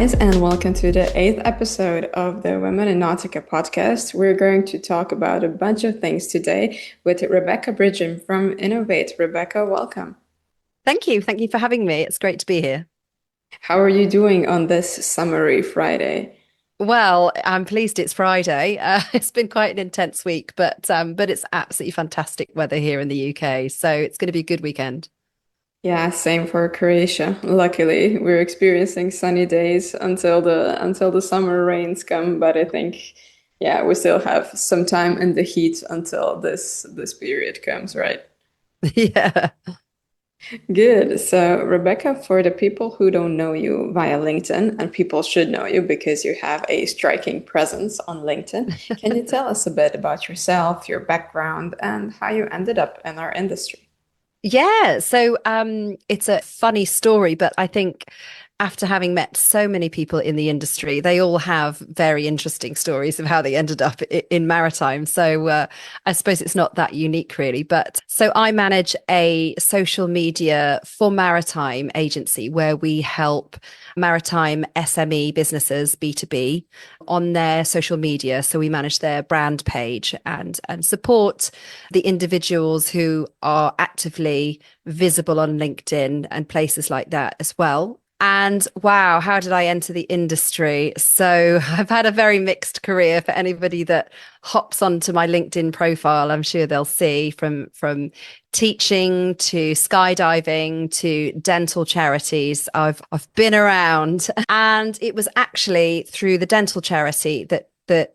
guys, and welcome to the eighth episode of the Women in Nautica podcast. We're going to talk about a bunch of things today with Rebecca Bridgen from Innov8. Rebecca, welcome. Thank you. Thank you for having me. It's great to be here. How are you doing on this summery Friday? Well, I'm pleased it's Friday. It's been quite an intense week, but it's absolutely fantastic weather here in the UK. So it's going to be a good weekend. Yeah, same for Croatia. Luckily, we're experiencing sunny days until the summer rains come, but I think yeah, we still have some time in the heat until this period comes, right? Yeah. Good. So, Rebecca, for the people who don't know you via LinkedIn, and people should know you because you have a striking presence on LinkedIn, can you tell us a bit about yourself, your background, and how you ended up in our industry? Yeah, so it's a funny story, but I think after having met so many people in the industry, they all have very interesting stories of how they ended up in maritime. So I suppose it's not that unique, really. But so I manage a social media for maritime agency where we help maritime SME businesses, B2B, on their social media. So we manage their brand page and support the individuals who are actively visible on LinkedIn and places like that as well. And wow, how did I enter the industry? So I've had a very mixed career. For anybody that hops onto my LinkedIn profile, I'm sure they'll see from teaching to skydiving to dental charities. I've been around, and it was actually through the dental charity that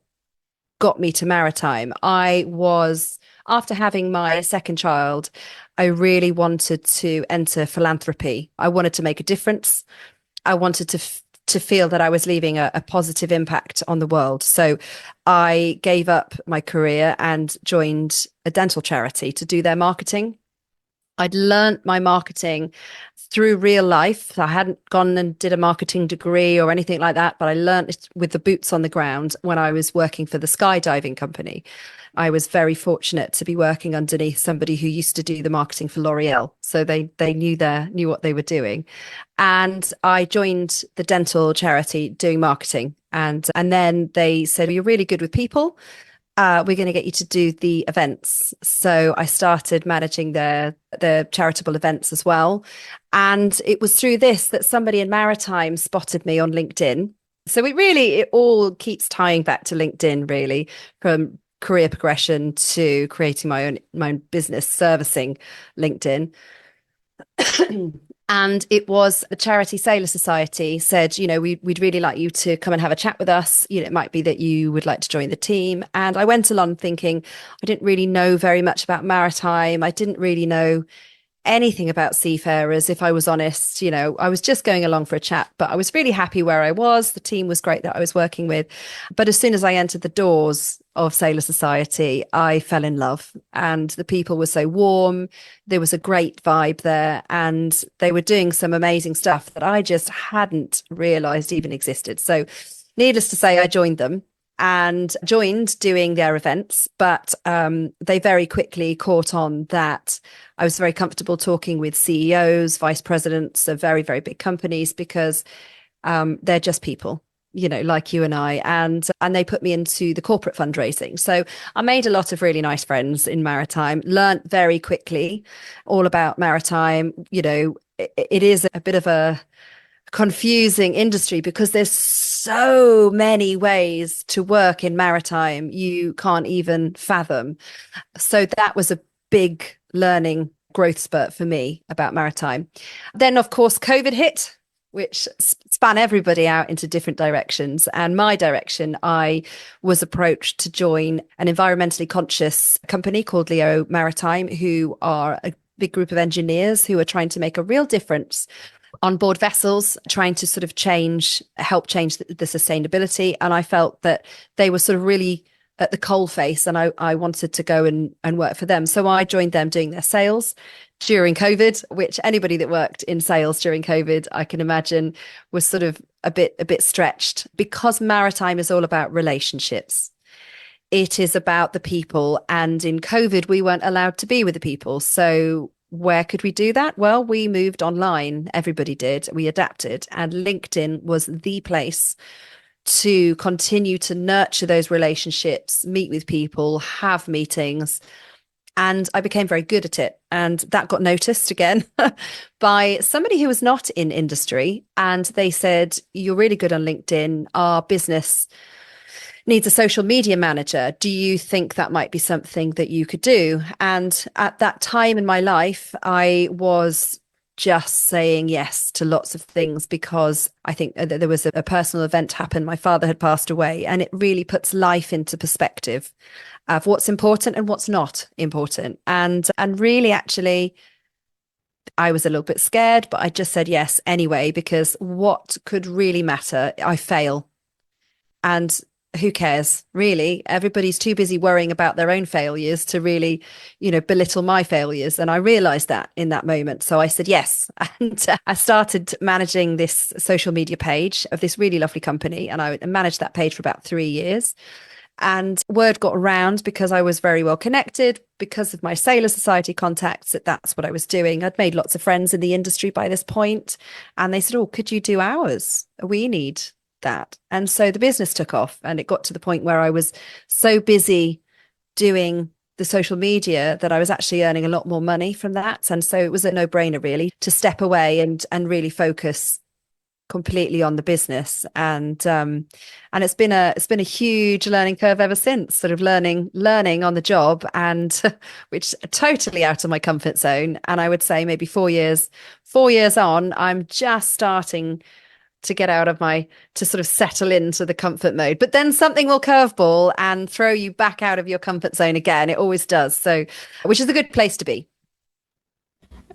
got me to maritime. I was, after having my second child, I really wanted to enter philanthropy. I wanted to make a difference. I wanted to feel that I was leaving a positive impact on the world. So I gave up my career and joined a dental charity to do their marketing. I'd learned my marketing through real life. I hadn't gone and did a marketing degree or anything like that, but I learned it with the boots on the ground when I was working for the skydiving company. I was very fortunate to be working underneath somebody who used to do the marketing for L'Oreal. So they knew what they were doing. And I joined the dental charity doing marketing. And then they said, well, you're really good with people. We're going to get you to do the events. So I started managing the charitable events as well. And it was through this that somebody in maritime spotted me on LinkedIn. So it all keeps tying back to LinkedIn, really, from career progression to creating my own business servicing LinkedIn. And it was the Charity Sailor Society said, we'd really like you to come and have a chat with us. It might be that you would like to join the team. And I went along thinking I didn't really know very much about maritime. I didn't really know anything about seafarers, if I was honest. I was just going along for a chat, but I was really happy where I was. The team was great that I was working with. But as soon as I entered the doors of Sailor Society, I fell in love, and the people were so warm. There was a great vibe there, and they were doing some amazing stuff that I just hadn't realized even existed. So needless to say, I joined them and joined doing their events, but they very quickly caught on that I was very comfortable talking with CEOs, vice presidents of very, very big companies, because they're just people, like you and I, and they put me into the corporate fundraising. So I made a lot of really nice friends in maritime, learned very quickly all about maritime. It is a bit of a confusing industry because there's so many ways to work in maritime you can't even fathom. So that was a big learning growth spurt for me about maritime. Then, of course, COVID hit, which span everybody out into different directions. And my direction, I was approached to join an environmentally conscious company called Leo Maritime, who are a big group of engineers who are trying to make a real difference on board vessels, trying to sort of help change the sustainability. And I felt that they were sort of really at the coal face, and I wanted to go and work for them. So I joined them doing their sales during COVID, which anybody that worked in sales during COVID, I can imagine, was sort of a bit stretched, because maritime is all about relationships. It is about the people. And in COVID, we weren't allowed to be with the people. So where could we do that? Well, we moved online. Everybody did. We adapted, and LinkedIn was the place to continue to nurture those relationships, meet with people, have meetings. And I became very good at it. And that got noticed again by somebody who was not in industry. And they said, "You're really good on LinkedIn. Our business needs a social media manager. Do you think that might be something that you could do?" And at that time in my life, I was just saying yes to lots of things because I think that there was a personal event happen. My father had passed away, and it really puts life into perspective of what's important and what's not important. And really, actually, I was a little bit scared, but I just said yes anyway, because what could really matter? I fail. And who cares, really? Everybody's too busy worrying about their own failures to really, belittle my failures. And I realized that in that moment. So I said yes. And I started managing this social media page of this really lovely company. And I managed that page for about 3 years. And word got around because I was very well connected, because of my Sailor Society contacts, that's what I was doing. I'd made lots of friends in the industry by this point. And they said, "Oh, could you do ours? We need that." And so the business took off, and it got to the point where I was so busy doing the social media that I was actually earning a lot more money from that. And so it was a no-brainer, really, to step away and really focus completely on the business. And it's been a huge learning curve ever since, sort of learning on the job, and which totally out of my comfort zone. And I would say maybe 4 years on, I'm just starting to get out of to sort of settle into the comfort mode. But then something will curveball and throw you back out of your comfort zone again. It always does. So, which is a good place to be.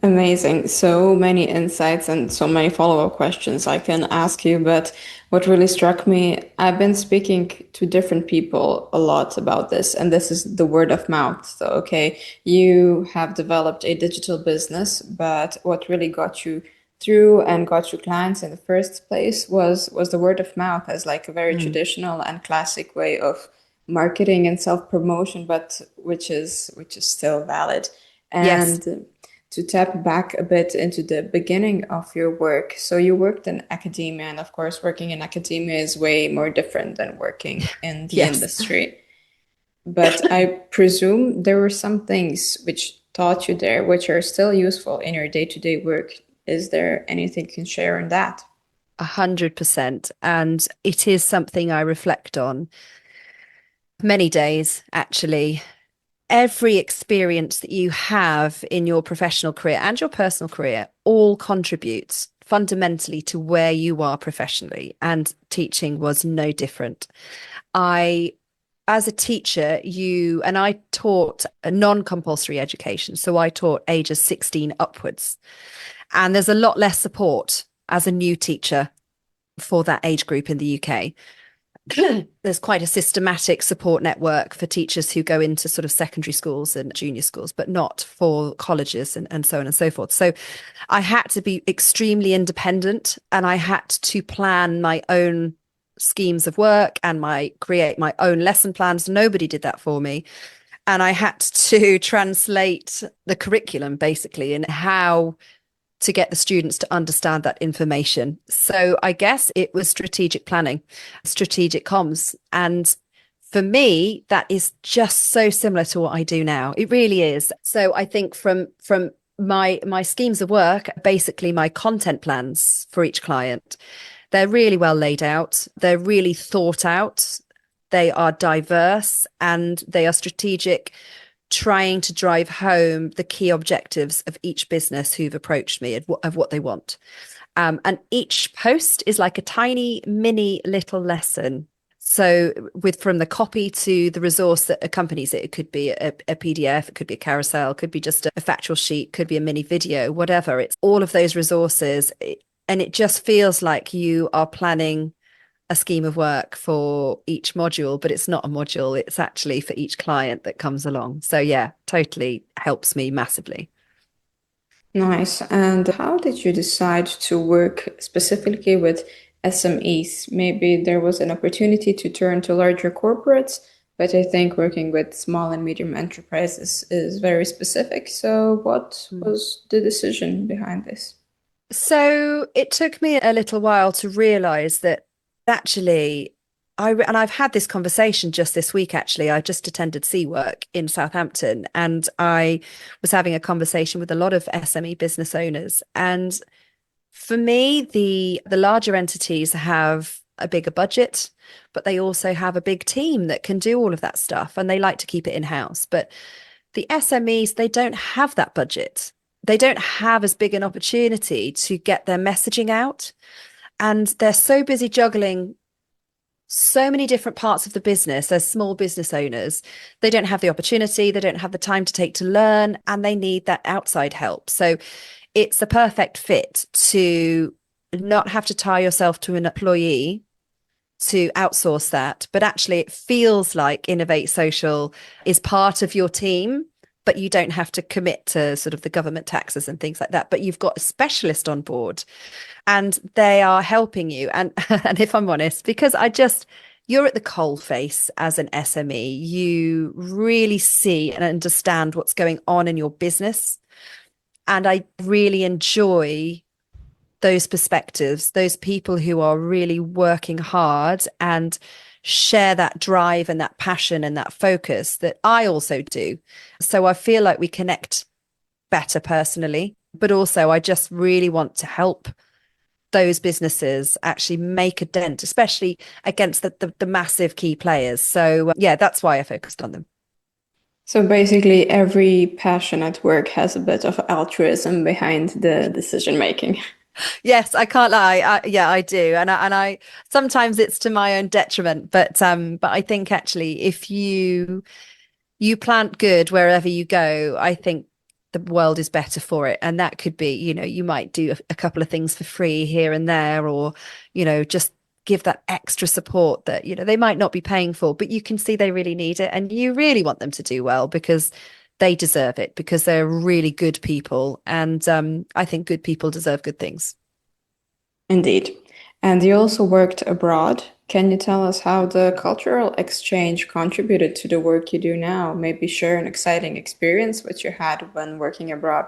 Amazing. So many insights and so many follow-up questions I can ask you. But what really struck me, I've been speaking to different people a lot about this, and this is the word of mouth. So, okay, you have developed a digital business, but what really got you through and got you clients in the first place was the word of mouth, as like a very Mm. traditional and classic way of marketing and self-promotion, but which is still valid. Yes. And to tap back a bit into the beginning of your work. So you worked in academia, and of course, working in academia is way more different than working in the Yes. industry. But I presume there were some things which taught you there, which are still useful in your day-to-day work. Is there anything you can share on that? 100%. And it is something I reflect on many days, actually. Every experience that you have in your professional career and your personal career all contributes fundamentally to where you are professionally. And teaching was no different. As a teacher, I taught a non-compulsory education. So I taught ages 16 upwards. And there's a lot less support as a new teacher for that age group in the UK. There's quite a systematic support network for teachers who go into sort of secondary schools and junior schools, but not for colleges and so on and so forth. So I had to be extremely independent, and I had to plan my own schemes of work and create my own lesson plans. Nobody did that for me. And I had to translate the curriculum basically in how to get the students to understand that information. So I guess it was strategic planning, strategic comms. And for me, that is just so similar to what I do now. It really is. So I think from my schemes of work, basically my content plans for each client, they're really well laid out. They're really thought out. They are diverse and they are strategic, trying to drive home the key objectives of each business who've approached me of what they want. And each post is like a tiny mini little lesson. So from the copy to the resource that accompanies it, it could be a PDF, it could be a carousel, it could be just a factual sheet, could be a mini video, whatever. It's all of those resources. And it just feels like you are planning a scheme of work for each module, but it's not a module. It's actually for each client that comes along. So yeah, totally helps me massively. Nice. And how did you decide to work specifically with SMEs? Maybe there was an opportunity to turn to larger corporates, but I think working with small and medium enterprises is very specific. So, what Mm. was the decision behind this? So it took me a little while to realize that actually and I've had this conversation just this week actually. I just attended Work in Southampton and I was having a conversation with a lot of SME business owners. And for me, the larger entities have a bigger budget, but they also have a big team that can do all of that stuff and they like to keep it in-house. But the SMEs, they don't have that budget. They don't have as big an opportunity to get their messaging out. And they're so busy juggling so many different parts of the business as small business owners. They don't have the opportunity, they don't have the time to take to learn, and they need that outside help. So it's a perfect fit to not have to tie yourself to an employee to outsource that, but actually it feels like Innovate Social is part of your team, but you don't have to commit to sort of the government taxes and things like that. But you've got a specialist on board and they are helping you. And and if I'm honest, because you're at the coal face as an SME, you really see and understand what's going on in your business. And I really enjoy those perspectives, those people who are really working hard and share that drive and that passion and that focus that I also do. So I feel like we connect better personally, but also I just really want to help those businesses actually make a dent, especially against the massive key players. So yeah, that's why I focused on them. So basically, every passion at work has a bit of altruism behind the decision making. Yes, I can't lie. Yeah, I do, and I sometimes it's to my own detriment. But I think actually, if you plant good wherever you go, I think the world is better for it. And that could be, you might do a couple of things for free here and there, or just give that extra support that they might not be paying for, but you can see they really need it, and you really want them to do well because they deserve it because they're really good people. And I think good people deserve good things. Indeed. And you also worked abroad. Can you tell us how the cultural exchange contributed to the work you do now? Maybe share an exciting experience which you had when working abroad.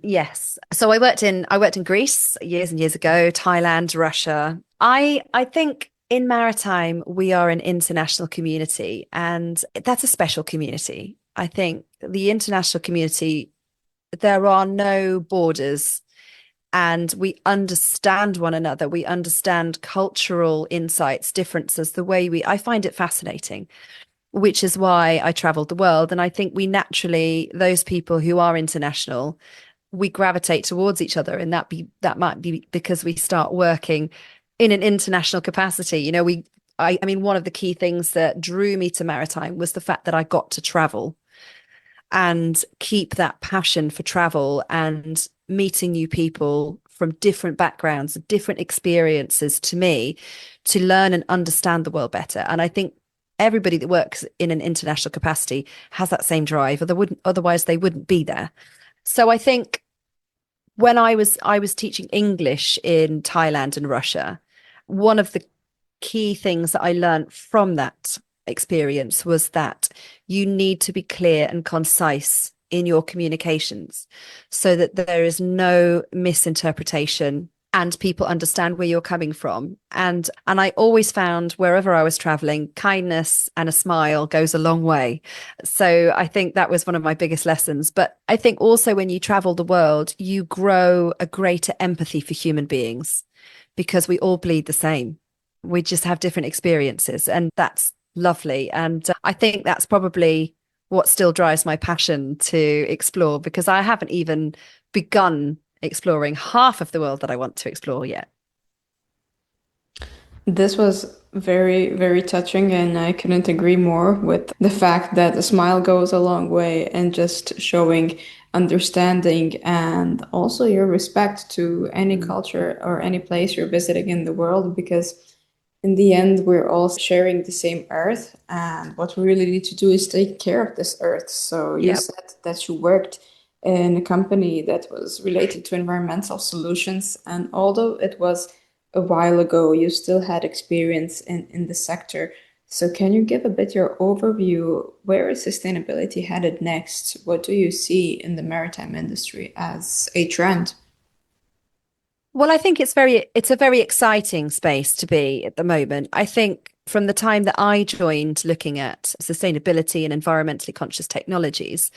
Yes. So I worked in Greece years and years ago, Thailand, Russia. I think in maritime we are an international community and that's a special community. I think the international community, there are no borders and we understand one another. We understand cultural insights, differences, the way I find it fascinating, which is why I traveled the world. And I think we naturally, those people who are international, we gravitate towards each other. And that might be because we start working in an international capacity. I mean, one of the key things that drew me to maritime was the fact that I got to travel and keep that passion for travel and meeting new people from different backgrounds, different experiences to me to learn and understand the world better. And I think everybody that works in an international capacity has that same drive, or otherwise they wouldn't be there. So I think when I was teaching English in Thailand and Russia, one of the key things that I learned from that experience was that you need to be clear and concise in your communications so that there is no misinterpretation and people understand where you're coming from. And I always found wherever I was traveling, kindness and a smile goes a long way. So I think that was one of my biggest lessons. But I think also when you travel the world, you grow a greater empathy for human beings because we all bleed the same. We just have different experiences, and that's lovely. And I think that's probably what still drives my passion to explore because I haven't even begun exploring half of the world that I want to explore yet. This was very, very touching, and I couldn't agree more with the fact that a smile goes a long way and just showing understanding and also your respect to any Mm. culture or any place you're visiting in the world, because in the end, we're all sharing the same earth, and what we really need to do is take care of this earth. So you Yep. said that you worked in a company that was related to environmental solutions, and although it was a while ago, you still had experience in the sector. So can you give a bit your overview? Where is sustainability headed next? What do you see in the maritime industry as a trend? Well, I think it's a very exciting space to be at the moment. I think from the time that I joined looking at sustainability and environmentally conscious technologies,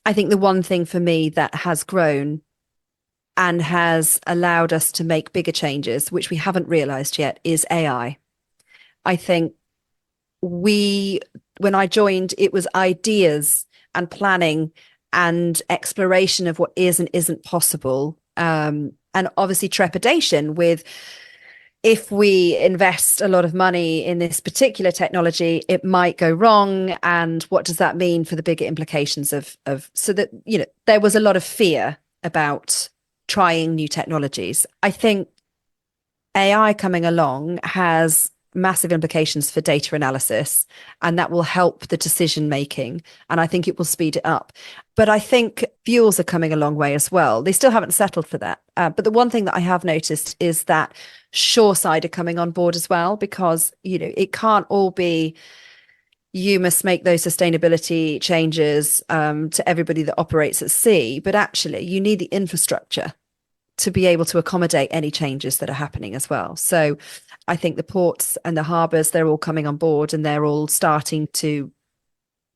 I think the one thing for me that has grown and has allowed us to make bigger changes, which we haven't realized yet, is AI. I think we, when I joined, it was ideas and planning and exploration of what is and isn't possible. And obviously trepidation with if we invest a lot of money in this particular technology, it might go wrong. And what does that mean for the bigger implications of so that, there was a lot of fear about trying new technologies. I think AI coming along has massive implications for data analysis, and that will help the decision making. And I think it will speed it up. But I think fuels are coming a long way as well. They still haven't settled for that. But the one thing that I have noticed is that shoreside are coming on board as well, because, it can't all be you must make those sustainability changes to everybody that operates at sea. But actually, you need the infrastructure to be able to accommodate any changes that are happening as well. So I think the ports and the harbours, they're all coming on board and they're all starting to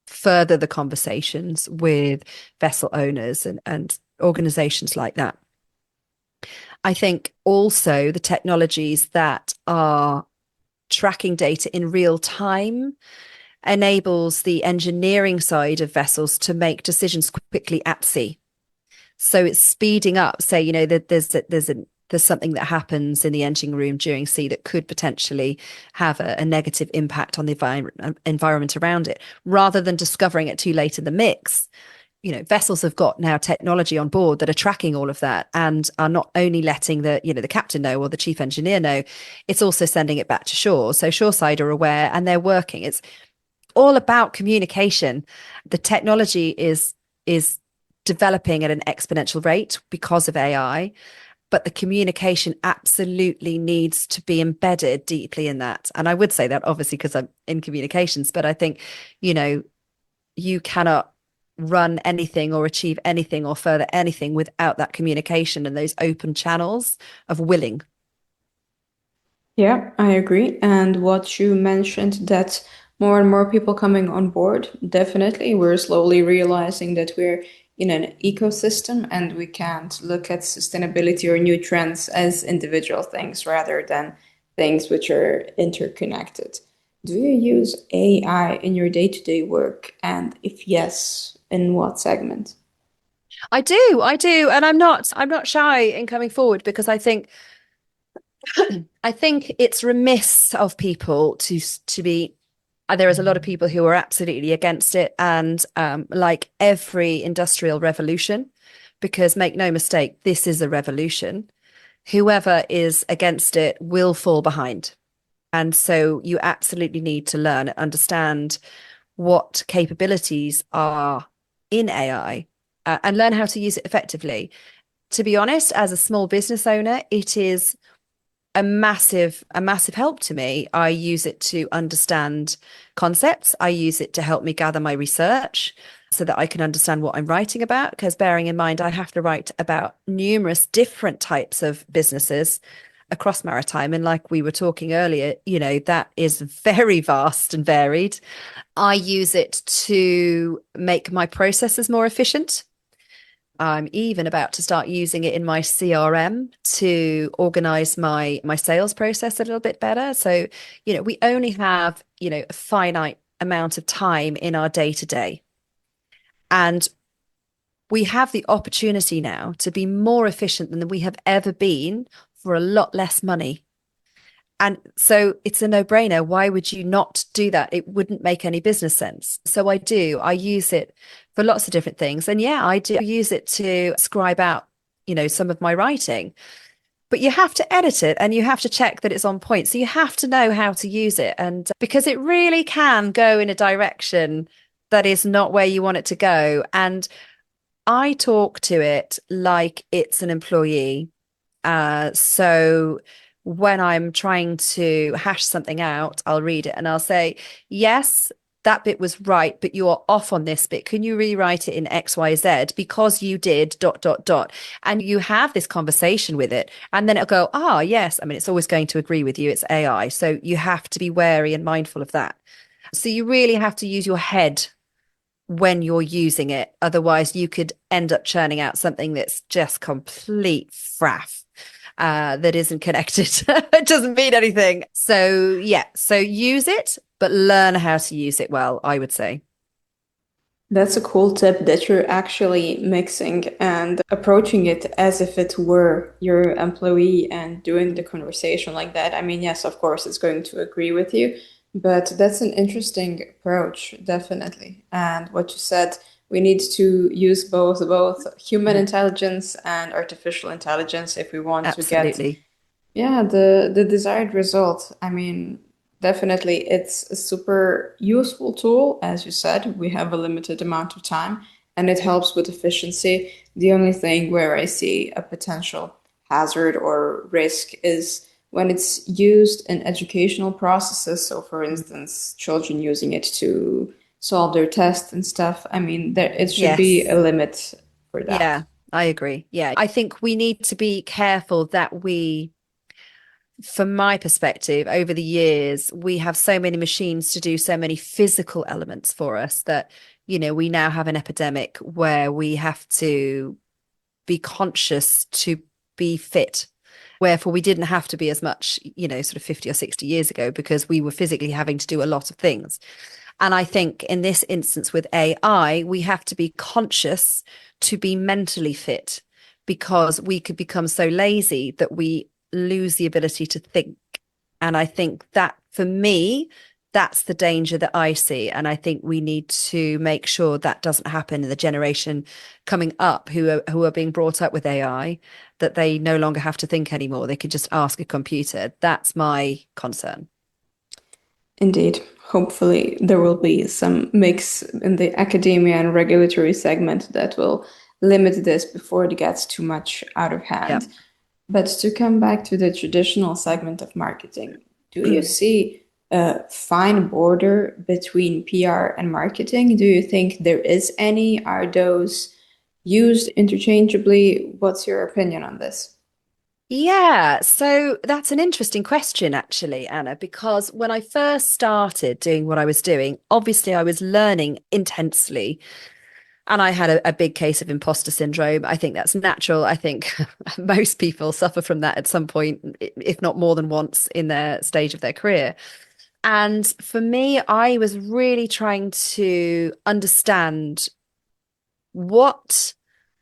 further the conversations with vessel owners and organizations like that. I think also the technologies that are tracking data in real time enables the engineering side of vessels to make decisions quickly at sea. So it's speeding up. Say, that there's something that happens in the engine room during sea that could potentially have a negative impact on the environment around it, rather than discovering it too late in the mix. Vessels have got now technology on board that are tracking all of that and are not only letting the captain know or the chief engineer know, it's also sending it back to shore. So shoreside are aware and they're working. It's all about communication. The technology is developing at an exponential rate because of AI, but the communication absolutely needs to be embedded deeply in that. And I would say that obviously because I'm in communications, but I think, you cannot run anything or achieve anything or further anything without that communication and those open channels of willing. Yeah, I agree. And what you mentioned that more and more people coming on board, definitely we're slowly realizing that we're in an ecosystem and we can't look at sustainability or new trends as individual things rather than things which are interconnected. Do you use AI in your day-to-day work? And if yes, in what segment? I do, and I'm not shy in coming forward because I think it's remiss of people to be. There is a lot of people who are absolutely against it, and like every industrial revolution, because make no mistake, this is a revolution. Whoever is against it will fall behind, and so you absolutely need to learn and understand what capabilities are in AI and learn how to use it effectively. To be honest, as a small business owner, it is a massive help to me. I use it to understand concepts. I use it to help me gather my research so that I can understand what I'm writing about. Because bearing in mind, I have to write about numerous different types of businesses across maritime. And like we were talking earlier, that is very vast and varied. I use it to make my processes more efficient. I'm even about to start using it in my CRM to organize my sales process a little bit better. So, we only have, a finite amount of time in our day to day. And we have the opportunity now to be more efficient than we have ever been for a lot less money. And so it's a no-brainer. Why would you not do that? It wouldn't make any business sense. So I do. I use it for lots of different things. And yeah, I do use it to scribe out, some of my writing. But you have to edit it and you have to check that it's on point. So you have to know how to use it. And because it really can go in a direction that is not where you want it to go. And I talk to it like it's an employee. So when I'm trying to hash something out, I'll read it and I'll say, yes, that bit was right, but you are off on this bit. Can you rewrite it in XYZ because you did dot, dot, dot. And you have this conversation with it. And then it'll go, ah, yes. I mean, it's always going to agree with you. It's AI. So you have to be wary and mindful of that. So you really have to use your head when you're using it. Otherwise, you could end up churning out something that's just complete fraff. That isn't connected. It doesn't mean anything. So, yeah. So use it, but learn how to use it well, I would say. That's a cool tip that you're actually mixing and approaching it as if it were your employee and doing the conversation like that. I mean, yes, of course, it's going to agree with you, but that's an interesting approach, definitely. And what you said, we need to use both human Mhm. intelligence and artificial intelligence if we want to get, Absolutely. yeah, the desired result. I mean, definitely it's a super useful tool. As you said, we have a limited amount of time and it helps with efficiency. The only thing where I see a potential hazard or risk is when it's used in educational processes. So for Mm. instance, children using it to solve their tests and stuff. I mean, there it should be a Yes. limit for that. Yeah, I agree. Yeah. I think we need to be careful that from my perspective, over the years, we have so many machines to do so many physical elements for us that, we now have an epidemic where we have to be conscious to be fit. Wherefore, we didn't have to be as much, sort of 50 or 60 years ago because we were physically having to do a lot of things. And I think in this instance with AI, we have to be conscious to be mentally fit because we could become so lazy that we lose the ability to think. And I think that for me, that's the danger that I see. And I think we need to make sure that doesn't happen in the generation coming up who are being brought up with AI, that they no longer have to think anymore. They could just ask a computer. That's my concern. Indeed. Hopefully, there will be some mix in the academia and regulatory segment that will limit this before it gets too much out of Yeah. hand. But to come back to the traditional segment of marketing, do you see a fine border between PR and marketing? Do you think there is any? Are those used interchangeably? What's your opinion on this? Yeah, so that's an interesting question, actually, Anna, because when I first started doing what I was doing, obviously I was learning intensely and I had a big case of imposter syndrome. I think that's natural. I think most people suffer from that at some point, if not more than once in their stage of their career. And for me, I was really trying to understand what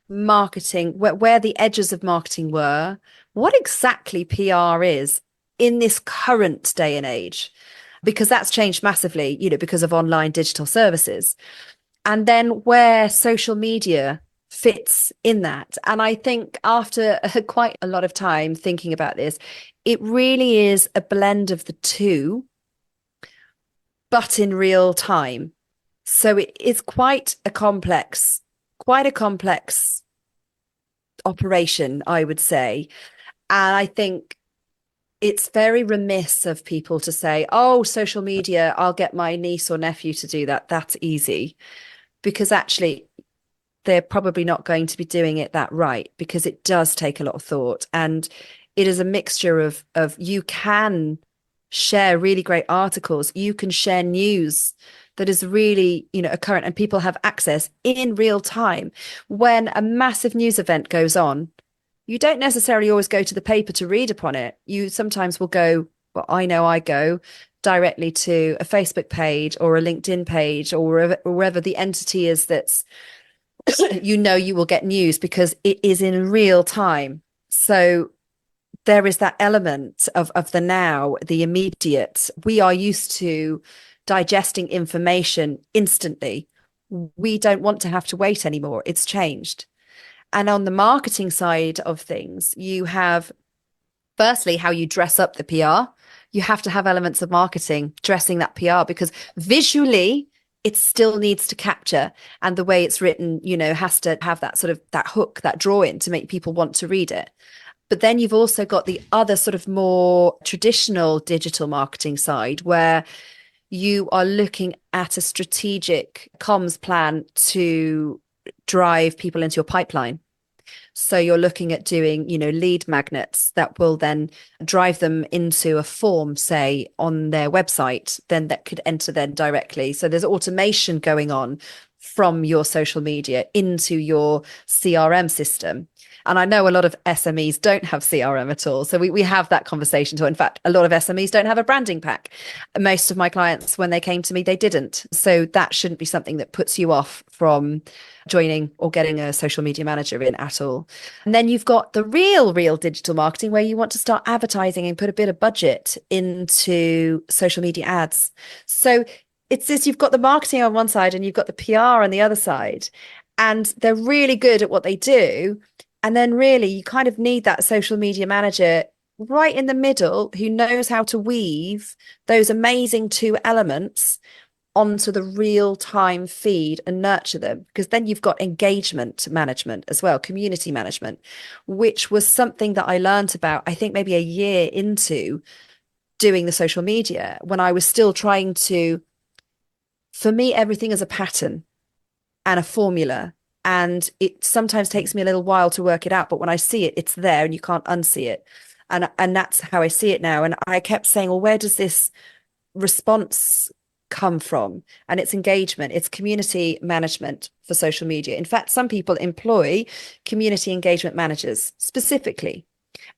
marketing, where the edges of marketing were, what exactly PR is in this current day and age, because that's changed massively, because of online digital services. And then where social media fits in that. And I think after quite a lot of time thinking about this, it really is a blend of the two, but in real time. So it is quite a complex operation, I would say. And I think it's very remiss of people to say, oh, social media, I'll get my niece or nephew to do that. That's easy. Because actually, they're probably not going to be doing it that right because it does take a lot of thought. And it is a mixture of you can share really great articles, you can share news that is really, current and people have access in real time. When a massive news event goes on, you don't necessarily always go to the paper to read upon it. You sometimes will go, well, I know I go directly to a Facebook page or a LinkedIn page or wherever the entity is that's, you will get news because it is in real time. So there is that element of the now, the immediate. We are used to digesting information instantly. We don't want to have to wait anymore. It's changed. And on the marketing side of things, you have firstly how you dress up the PR. You have to have elements of marketing dressing that PR because visually it still needs to capture, and the way it's written, has to have that sort of that hook, that draw in to make people want to read it. But then you've also got the other sort of more traditional digital marketing side where you are looking at a strategic comms plan to drive people into your pipeline. So you're looking at doing, lead magnets that will then drive them into a form, say, on their website, then that could enter then directly. So there's automation going on from your social media into your CRM system. And I know a lot of SMEs don't have CRM at all. So we have that conversation too. In fact, a lot of SMEs don't have a branding pack. Most of my clients, when they came to me, they didn't. So that shouldn't be something that puts you off from joining or getting a social media manager in at all. And then you've got the real digital marketing where you want to start advertising and put a bit of budget into social media ads. So it's this, you've got the marketing on one side and you've got the PR on the other side, and they're really good at what they do. And then really you kind of need that social media manager right in the middle who knows how to weave those amazing two elements onto the real-time feed and nurture them, because then you've got engagement management as well, community management, which was something that I learned about, I think maybe a year into doing the social media, when I was still trying to, for me, everything is a pattern and a formula. And it sometimes takes me a little while to work it out, but when I see it, it's there and you can't unsee it. And that's how I see it now. And I kept saying, well, where does this response come from? And it's engagement, it's community management for social media. In fact, some people employ community engagement managers specifically.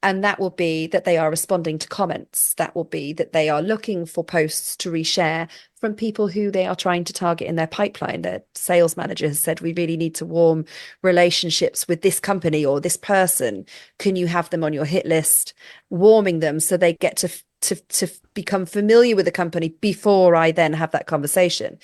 And that will be that they are responding to comments. That will be that they are looking for posts to reshare from people who they are trying to target in their pipeline. Their sales manager has said, we really need to warm relationships with this company or this person. Can you have them on your hit list, warming them so they get to become familiar with the company before I then have that conversation?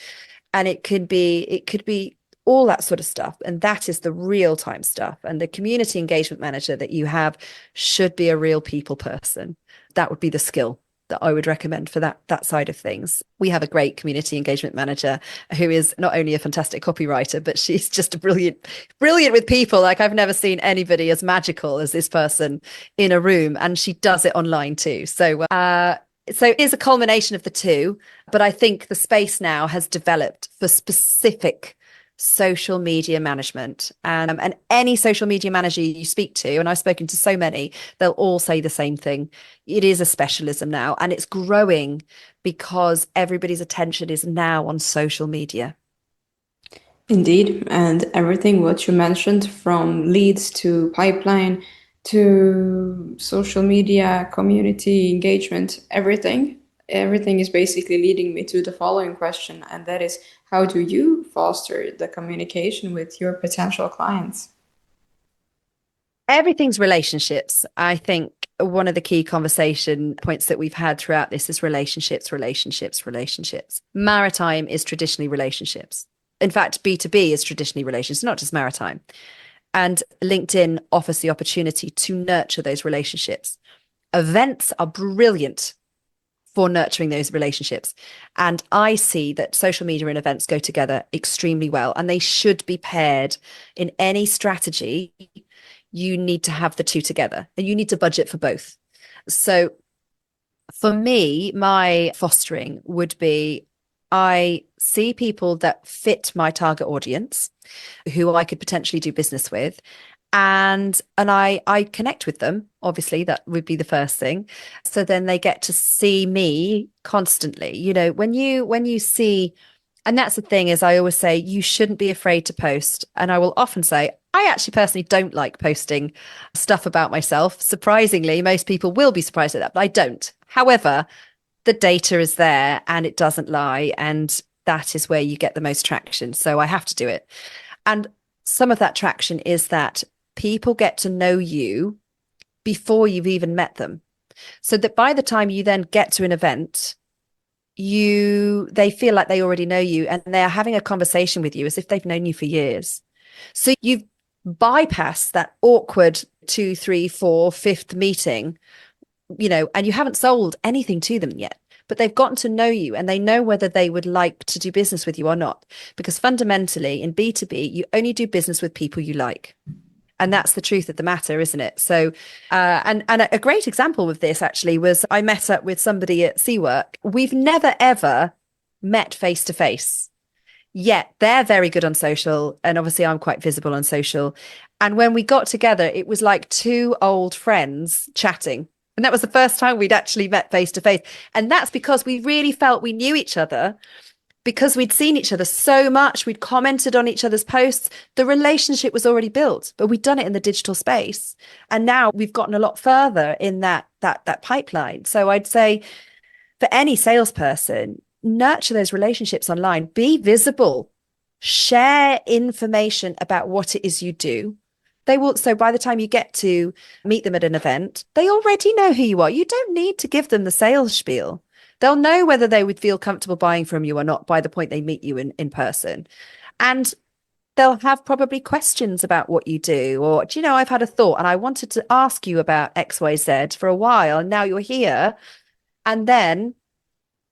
And it could be all that sort of stuff. And that is the real time stuff. And the community engagement manager that you have should be a real people person. That would be the skill that I would recommend for that side of things. We have a great community engagement manager who is not only a fantastic copywriter, but she's just a brilliant with people. Like, I've never seen anybody as magical as this person in a room, and she does it online too. So it is a culmination of the two, but I think the space now has developed for specific social media management, and any social media manager you speak to, and I've spoken to so many, they'll all say the same thing. It is a specialism now, and it's growing because everybody's attention is now on social media. Indeed, and everything what you mentioned, from leads to pipeline to social media, community engagement, everything is basically leading me to the following question, and that is, how do you foster the communication with your potential clients? Everything's relationships. I think one of the key conversation points that we've had throughout this is relationships. Maritime is traditionally relationships. In fact, B2B is traditionally relationships, not just maritime. And LinkedIn offers the opportunity to nurture those relationships. Events are brilliant for nurturing those relationships. And I see that social media and events go together extremely well, and they should be paired in any strategy. You need to have the two together, and you need to budget for both. So for me, my fostering would be, I see people that fit my target audience, who I could potentially do business with, and I connect with them. Obviously, that would be the first thing. So then they get to see me constantly. When you see, and that's the thing, is I always say you shouldn't be afraid to post. And I will often say, I actually personally don't like posting stuff about myself. Surprisingly, most people will be surprised at that, but I don't. However, the data is there and it doesn't lie. And that is where you get the most traction. So I have to do it. And some of that traction is that people get to know you before you've even met them. So that by the time you then get to an event, they feel like they already know you, and they're having a conversation with you as if they've known you for years. So you've bypassed that awkward 2, 3, 4, 5th meeting, and you haven't sold anything to them yet, but they've gotten to know you and they know whether they would like to do business with you or not. Because fundamentally in B2B, you only do business with people you like. And that's the truth of the matter, isn't it? So, and a great example of this actually was I met up with somebody at SeaWork. We've never ever met face to face, yet they're very good on social, and obviously I'm quite visible on social. And when we got together, it was like two old friends chatting. And that was the first time we'd actually met face to face. And that's because we really felt we knew each other, because we'd seen each other so much, we'd commented on each other's posts. The relationship was already built, but we'd done it in the digital space. And now we've gotten a lot further in that pipeline. So I'd say for any salesperson, nurture those relationships online, be visible, share information about what it is you do. They will, so by the time you get to meet them at an event, they already know who you are. You don't need to give them the sales spiel. They'll know whether they would feel comfortable buying from you or not by the point they meet you in person. And they'll have probably questions about what you do. Or, do you know, I've had a thought and I wanted to ask you about XYZ for a while, and now you're here. And then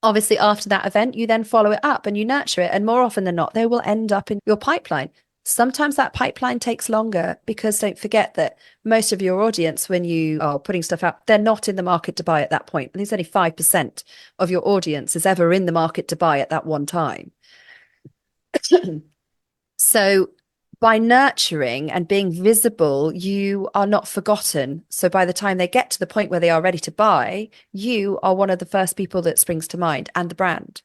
obviously after that event, you then follow it up and you nurture it. And more often than not, they will end up in your pipeline. Sometimes that pipeline takes longer, because don't forget that most of your audience, when you are putting stuff out, they're not in the market to buy at that point. And there's only 5% of your audience is ever in the market to buy at that one time. So by nurturing and being visible, you are not forgotten. So by the time they get to the point where they are ready to buy, you are one of the first people that springs to mind, and the brand.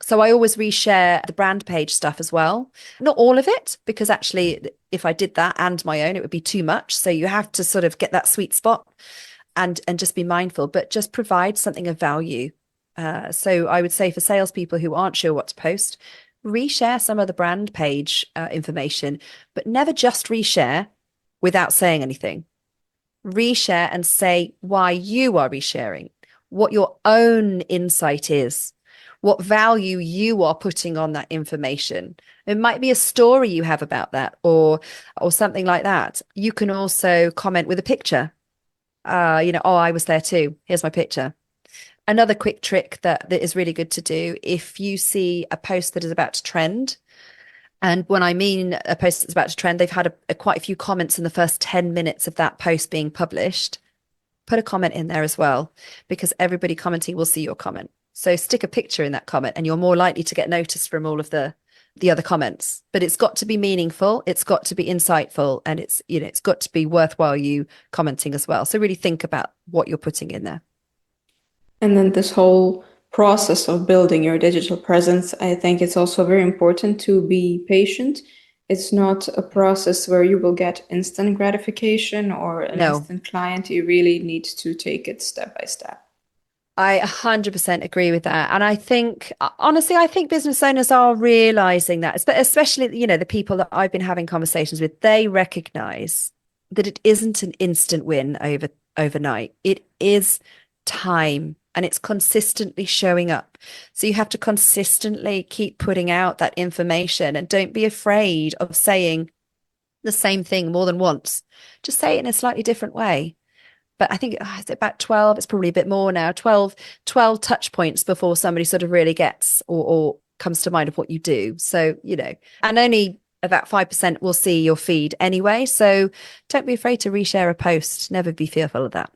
So I always reshare the brand page stuff as well. Not all of it, because actually, if I did that and my own, it would be too much. So you have to sort of get that sweet spot and just be mindful, but just provide something of value. So I would say for salespeople who aren't sure what to post, reshare some of the brand page information, but never just reshare without saying anything. Reshare and say why you are resharing, what your own insight is, what value you are putting on that information. It might be a story you have about that, or something like that. You can also comment with a picture. Oh, I was there too. Here's my picture. Another quick trick that is really good to do, if you see a post that is about to trend, and when I mean a post that's about to trend, they've had quite a few comments in the first 10 minutes of that post being published, put a comment in there as well, because everybody commenting will see your comment. So stick a picture in that comment and you're more likely to get noticed from all of the other comments. But it's got to be meaningful, it's got to be insightful, and it's got to be worthwhile you commenting as well. So really think about what you're putting in there. And then this whole process of building your digital presence, I think it's also very important to be patient. It's not a process where you will get instant gratification or an instant client. You really need to take it step by step. I 100% agree with that. And I think, honestly, I think business owners are realizing that, especially, the people that I've been having conversations with, they recognize that it isn't an instant win overnight. It is time, and it's consistently showing up. So you have to consistently keep putting out that information, and don't be afraid of saying the same thing more than once. Just say it in a slightly different way. But I think it's about 12, it's probably a bit more now, 12 touch points before somebody sort of really gets or comes to mind of what you do. So, and only about 5% will see your feed anyway. So don't be afraid to reshare a post. Never be fearful of that.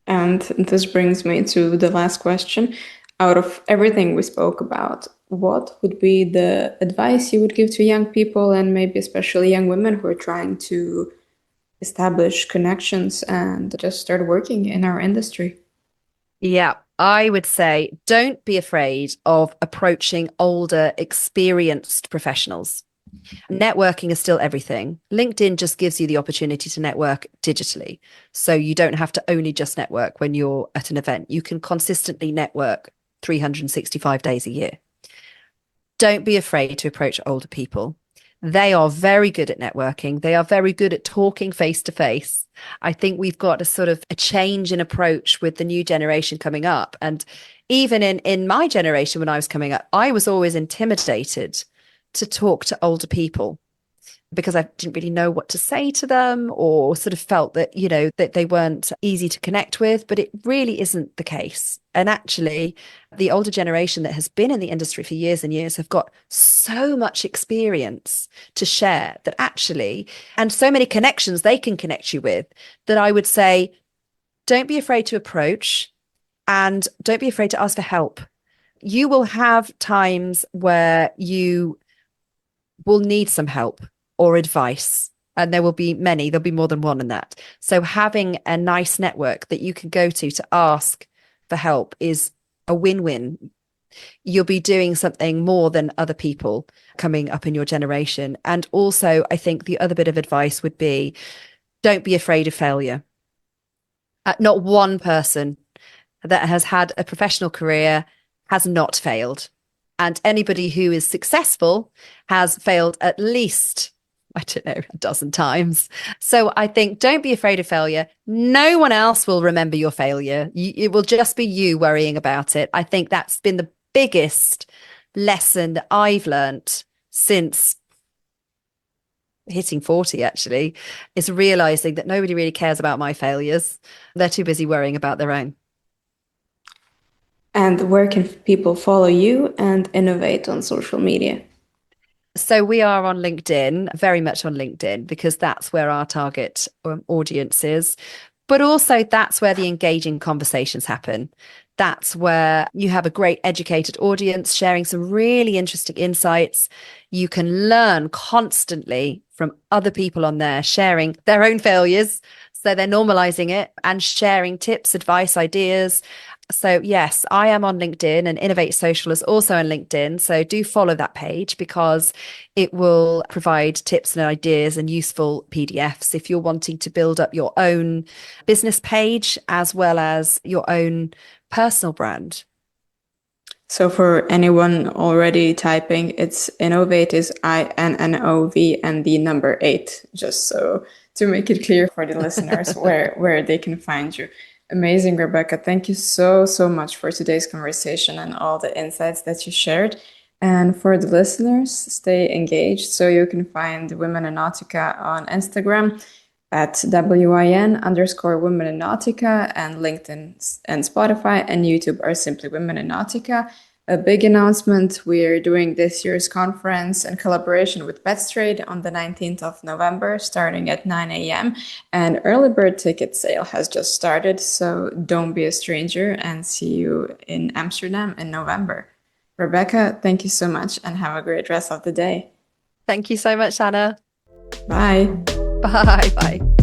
And this brings me to the last question. Out of everything we spoke about, what would be the advice you would give to young people, and maybe especially young women who are trying to establish connections and just start working in our industry? Yeah, I would say don't be afraid of approaching older, experienced professionals. Networking is still everything. LinkedIn just gives you the opportunity to network digitally. So you don't have to only just network when you're at an event. You can consistently network 365 days a year. Don't be afraid to approach older people. They are very good at networking. They are very good at talking face to face. I think we've got a change in approach with the new generation coming up. And even in my generation, when I was coming up, I was always intimidated to talk to older people because I didn't really know what to say to them, or sort of felt that, that they weren't easy to connect with. But it really isn't the case. And actually, the older generation that has been in the industry for years and years have got so much experience to share that actually, and so many connections they can connect you with, that I would say, don't be afraid to approach, and don't be afraid to ask for help. You will have times where you will need some help or advice, and there will be many, there'll be more than one in that. So having a nice network that you can go to ask for help is a win-win. You'll be doing something more than other people coming up in your generation. And also, I think the other bit of advice would be, don't be afraid of failure. Not one person that has had a professional career has not failed. And anybody who is successful has failed at least, I don't know, a dozen times. So I think, don't be afraid of failure. No one else will remember your failure. It will just be you worrying about it. I think that's been the biggest lesson that I've learned since hitting 40, actually, is realizing that nobody really cares about my failures. They're too busy worrying about their own. And where can people follow you and Innov8 on social media? So we are on LinkedIn, very much on LinkedIn, because that's where our target audience is. But also that's where the engaging conversations happen. That's where you have a great educated audience sharing some really interesting insights. You can learn constantly from other people on there, sharing their own failures. So they're normalizing it and sharing tips, advice, ideas. So yes, I am on LinkedIn, and Innov8 Social is also on LinkedIn. So do follow that page, because it will provide tips and ideas and useful PDFs if you're wanting to build up your own business page as well as your own personal brand. So for anyone already typing, it's Innov8 is INNOV and the number 8, just so to make it clear for the listeners where they can find you. Amazing, Rebecca. Thank you so much for today's conversation and all the insights that you shared. And for the listeners, stay engaged. So you can find Women in Nautica on Instagram at WIN_Women in Nautica, and LinkedIn and Spotify and YouTube are simply Women in Nautica. A big announcement, we're doing this year's conference in collaboration with Metstrade on the 19th of November, starting at 9 a.m. And early bird ticket sale has just started, so don't be a stranger, and see you in Amsterdam in November. Rebecca, thank you so much, and have a great rest of the day. Thank you so much, Anna. Bye. Bye. Bye.